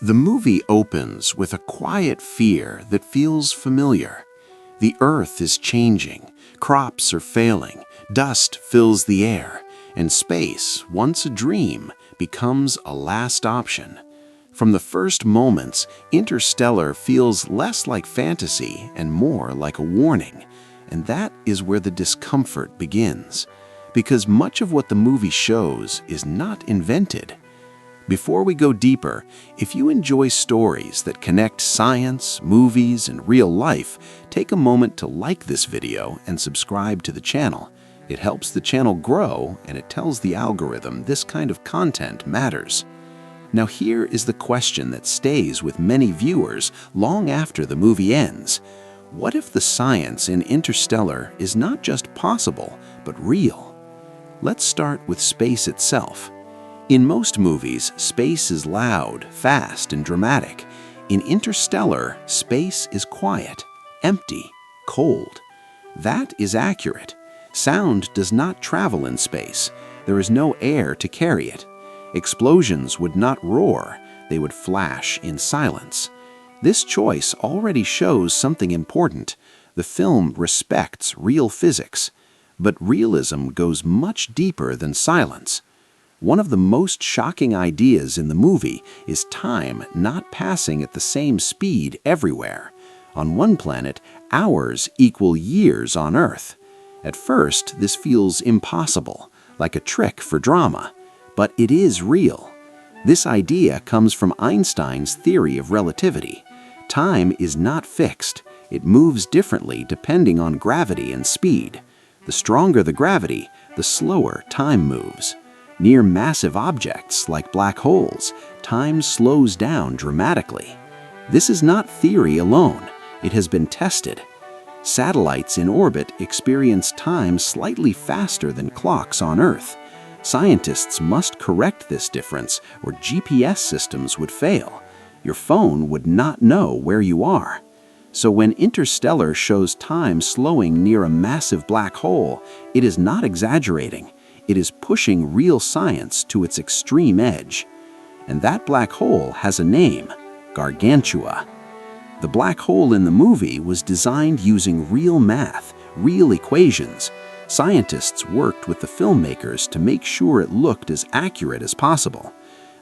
The movie opens with a quiet fear that feels familiar. The earth is changing, crops are failing, dust fills the air, and space, once a dream, becomes a last option. From the first moments, Interstellar feels less like fantasy and more like a warning. And that is where the discomfort begins, because much of what the movie shows is not invented. Before we go deeper, if you enjoy stories that connect science, movies, and real life, take a moment to like this video and subscribe to the channel. It helps the channel grow, and it tells the algorithm this kind of content matters. Now here is the question that stays with many viewers long after the movie ends. What if the science in Interstellar is not just possible, but real? Let's start with space itself. In most movies, space is loud, fast, and dramatic. In Interstellar, space is quiet, empty, cold. That is accurate. Sound does not travel in space. There is no air to carry it. Explosions would not roar. They would flash in silence. This choice already shows something important. The film respects real physics. But realism goes much deeper than silence. One of the most shocking ideas in the movie is time not passing at the same speed everywhere. On one planet, hours equal years on Earth. At first, this feels impossible, like a trick for drama. But it is real. This idea comes from Einstein's theory of relativity. Time is not fixed. It moves differently depending on gravity and speed. The stronger the gravity, the slower time moves. Near massive objects like black holes, time slows down dramatically. This is not theory alone. It has been tested. Satellites in orbit experience time slightly faster than clocks on Earth. Scientists must correct this difference, or GPS systems would fail. Your phone would not know where you are. So when Interstellar shows time slowing near a massive black hole, it is not exaggerating. It is pushing real science to its extreme edge. And that black hole has a name: Gargantua. The black hole in the movie was designed using real math, real equations. Scientists worked with the filmmakers to make sure it looked as accurate as possible.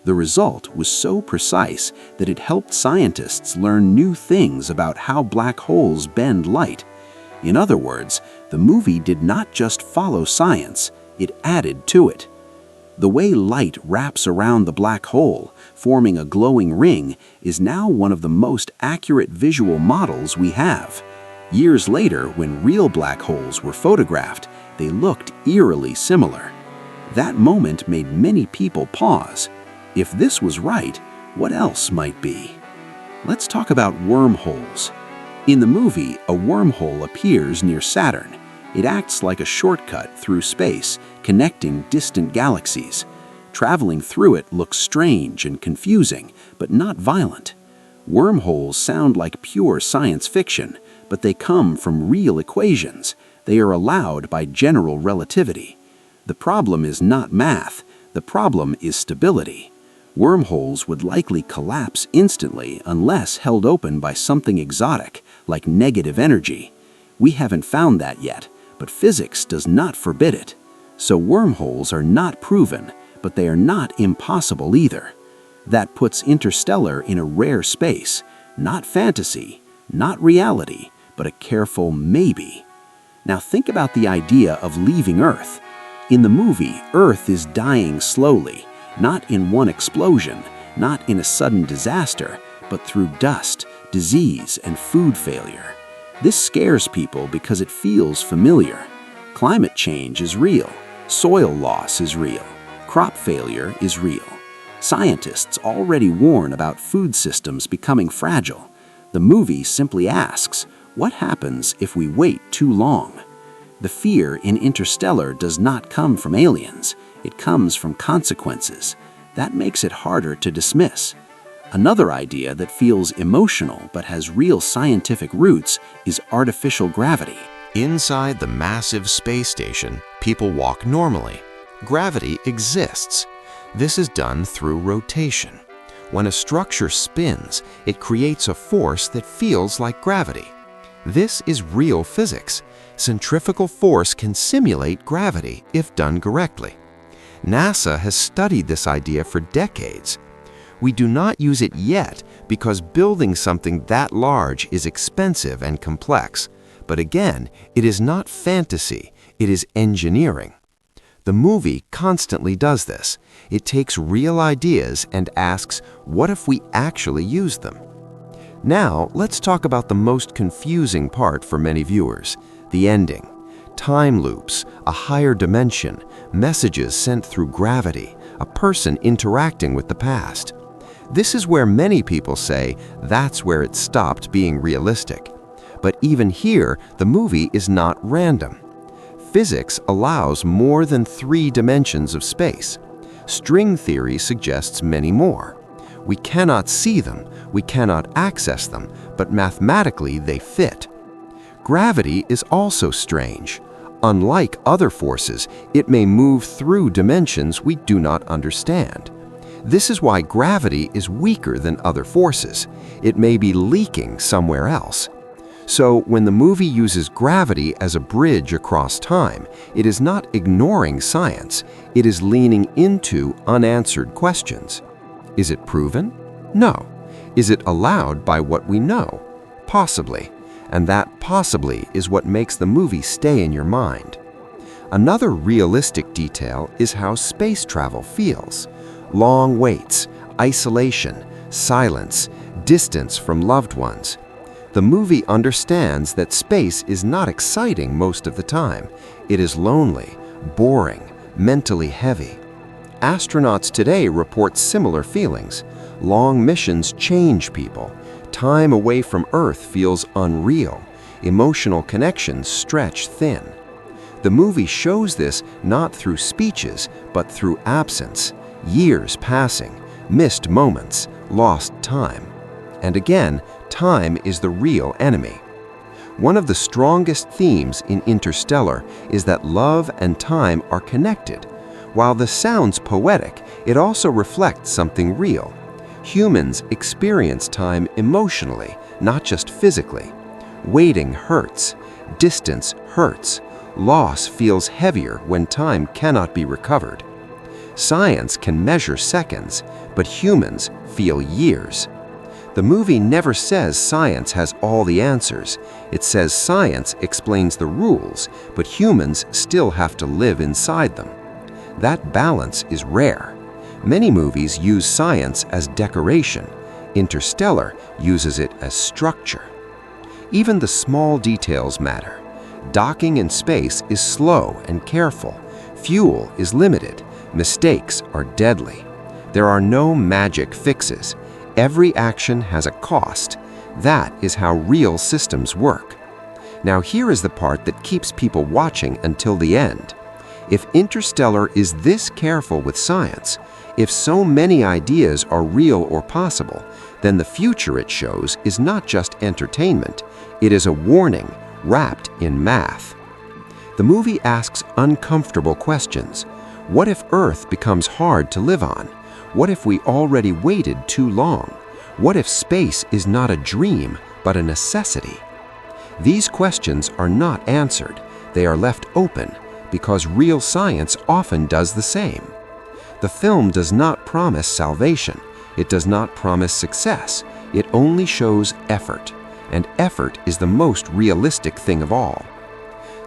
The result was so precise that it helped scientists learn new things about how black holes bend light. In other words, the movie did not just follow science, it added to it. The way light wraps around the black hole, forming a glowing ring, is now one of the most accurate visual models we have. Years later, when real black holes were photographed, they looked eerily similar. That moment made many people pause. If this was right, what else might be? Let's talk about wormholes. In the movie, a wormhole appears near Saturn. It acts like a shortcut through space, connecting distant galaxies. Traveling through it looks strange and confusing, but not violent. Wormholes sound like pure science fiction, but they come from real equations. They are allowed by general relativity. The problem is not math. The problem is stability. Wormholes would likely collapse instantly unless held open by something exotic, like negative energy. We haven't found that yet, but physics does not forbid it. So wormholes are not proven, but they are not impossible either. That puts Interstellar in a rare space, not fantasy, not reality, but a careful maybe. Now think about the idea of leaving Earth. In the movie, Earth is dying slowly, not in one explosion, not in a sudden disaster, but through dust, disease, and food failure. This scares people because it feels familiar. Climate change is real. Soil loss is real. Crop failure is real. Scientists already warn about food systems becoming fragile. The movie simply asks, what happens if we wait too long? The fear in Interstellar does not come from aliens. It comes from consequences. That makes it harder to dismiss. Another idea that feels emotional but has real scientific roots is artificial gravity. Inside the massive space station, people walk normally. Gravity exists. This is done through rotation. When a structure spins, it creates a force that feels like gravity. This is real physics. Centrifugal force can simulate gravity if done correctly. NASA has studied this idea for decades. We do not use it yet because building something that large is expensive and complex. But again, it is not fantasy, it is engineering. The movie constantly does this. It takes real ideas and asks, what if we actually use them? Now, let's talk about the most confusing part for many viewers, the ending. Time loops, a higher dimension, messages sent through gravity, a person interacting with the past. This is where many people say that's where it stopped being realistic. But even here, the movie is not random. Physics allows more than 3 dimensions of space. String theory suggests many more. We cannot see them, we cannot access them, but mathematically they fit. Gravity is also strange. Unlike other forces, it may move through dimensions we do not understand. This is why gravity is weaker than other forces. It may be leaking somewhere else. So when the movie uses gravity as a bridge across time, it is not ignoring science, it is leaning into unanswered questions. Is it proven? No. Is it allowed by what we know? Possibly. And that possibly is what makes the movie stay in your mind. Another realistic detail is how space travel feels. Long waits, isolation, silence, distance from loved ones. The movie understands that space is not exciting most of the time. It is lonely, boring, mentally heavy. Astronauts today report similar feelings. Long missions change people. Time away from Earth feels unreal. Emotional connections stretch thin. The movie shows this not through speeches, but through absence, years passing, missed moments, lost time. And again, time is the real enemy. One of the strongest themes in Interstellar is that love and time are connected. While this sounds poetic, it also reflects something real. Humans experience time emotionally, not just physically. Waiting hurts. Distance hurts. Loss feels heavier when time cannot be recovered. Science can measure seconds, but humans feel years. The movie never says science has all the answers. It says science explains the rules, but humans still have to live inside them. That balance is rare. Many movies use science as decoration. Interstellar uses it as structure. Even the small details matter. Docking in space is slow and careful. Fuel is limited. Mistakes are deadly. There are no magic fixes. Every action has a cost. That is how real systems work. Now here is the part that keeps people watching until the end. If Interstellar is this careful with science, if so many ideas are real or possible, then the future it shows is not just entertainment, it is a warning wrapped in math. The movie asks uncomfortable questions. What if Earth becomes hard to live on? What if we already waited too long? What if space is not a dream, but a necessity? These questions are not answered. They are left open, because real science often does the same. The film does not promise salvation. It does not promise success. It only shows effort, and effort is the most realistic thing of all.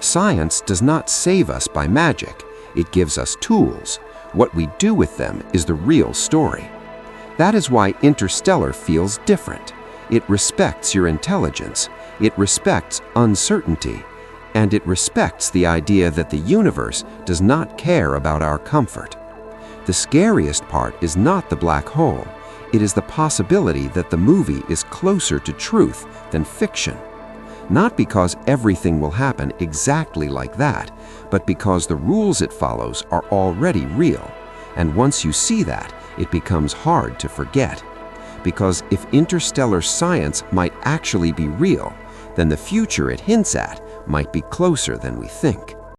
Science does not save us by magic. It gives us tools. What we do with them is the real story. That is why Interstellar feels different. It respects your intelligence. It respects uncertainty. And it respects the idea that the universe does not care about our comfort. The scariest part is not the black hole. It is the possibility that the movie is closer to truth than fiction. Not because everything will happen exactly like that, but because the rules it follows are already real. And once you see that, it becomes hard to forget. Because if interstellar science might actually be real, then the future it hints at might be closer than we think.